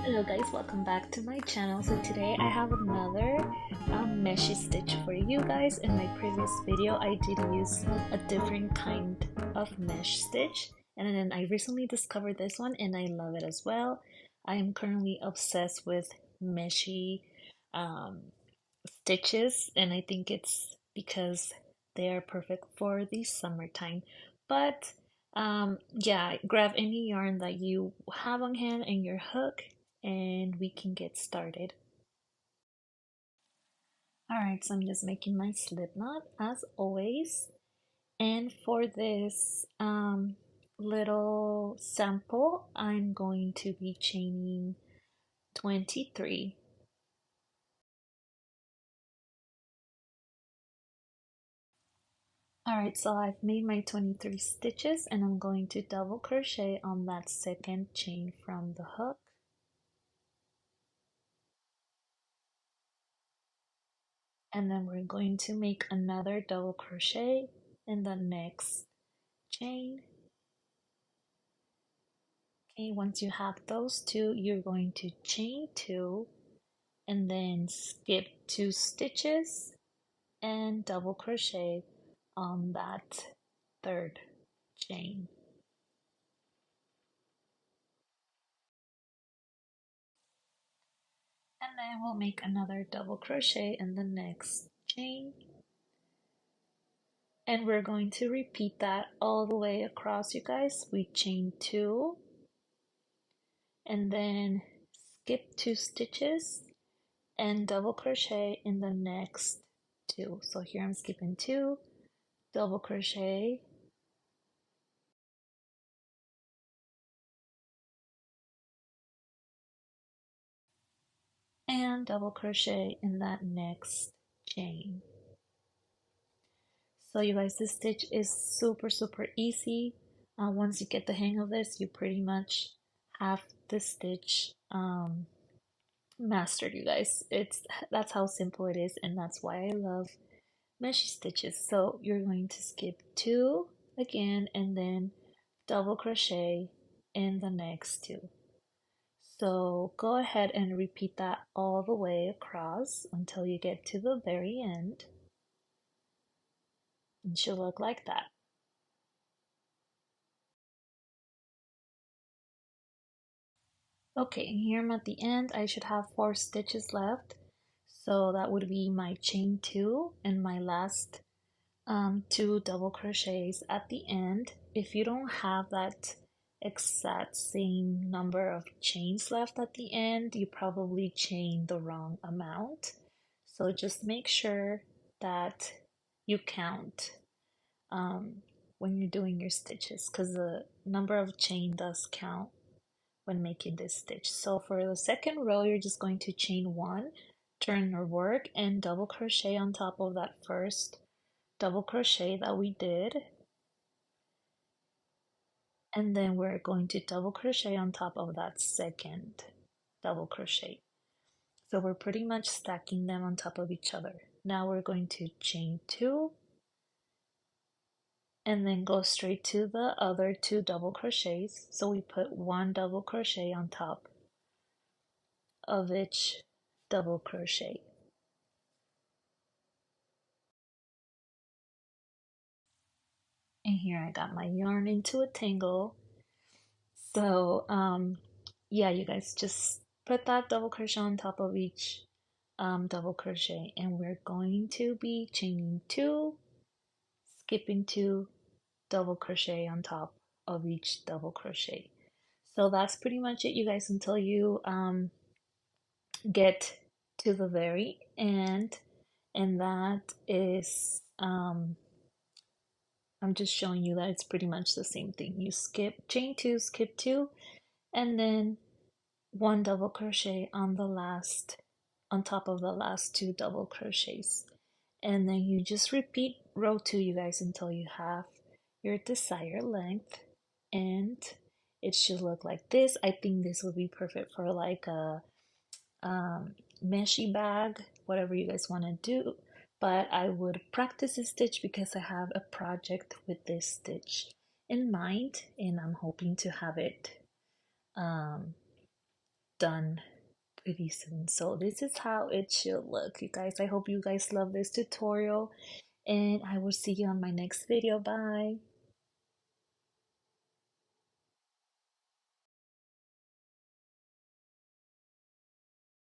Hello guys, welcome back to my channel. So today I have another meshy stitch for you guys. In my previous video I did use a different kind of mesh stitch, and then I recently discovered this one and I love it as well. I am currently obsessed with meshy um, stitches, and I think it's because they are perfect for the summertime. But yeah, grab any yarn that you have on hand and your hook, and we can get started. Alright, so I'm just making my slip knot as always. And for this little sample, I'm going to be chaining 23. Alright, so I've made my 23 stitches and I'm going to double crochet on that second chain from the hook. And then we're going to make another double crochet in the next chain. Okay, once you have those two, you're going to chain two and then skip 2 stitches and double crochet on that third chain. And then we'll make another double crochet in the next chain, and we're going to repeat that all the way across, you guys. We chain two and then skip 2 stitches and double crochet in the next two. So here I'm skipping two, double crochet, and double crochet in that next chain. So you guys, this stitch is super easy. Once you get the hang of this, you pretty much have this stitch mastered, you guys. That's how simple it is, and that's why I love meshy stitches. So you're going to skip two again and then double crochet in the next two. So go ahead and repeat that all the way across until you get to the very end. It should look like that. Okay, and here I'm at the end. I should have 4 stitches left. So that would be my chain two and my last two double crochets at the end. If you don't have that exact same number of chains left at the end, you probably chain the wrong amount. So just make sure that you count when you're doing your stitches, because the number of chain does count when making this stitch. So for the second row, you're just going to chain one, turn your work, and double crochet on top of that first double crochet that we did, and then we're going to double crochet on top of that second double crochet. So we're pretty much stacking them on top of each other. Now we're going to chain two and then go straight to the other 2 double crochets. So we put 1 double crochet on top of each double crochet. And here I got my yarn into a tangle. So yeah, you guys, just put that double crochet on top of each double crochet, and we're going to be chaining two, skipping two, double crochet on top of each double crochet. So that's pretty much it, you guys, until you get to the very end, and that is I'm just showing you that it's pretty much the same thing. You skip, chain two, skip two, and then 1 double crochet on the last, on top of the last 2 double crochets. And then you just repeat row 2, you guys, until you have your desired length, and it should look like this. I think this would be perfect for like a meshy bag, whatever you guys want to do. But I would practice this stitch because I have a project with this stitch in mind, and I'm hoping to have it done pretty soon. So this is how it should look, you guys. I hope you guys love this tutorial, and I will see you on my next video. Bye.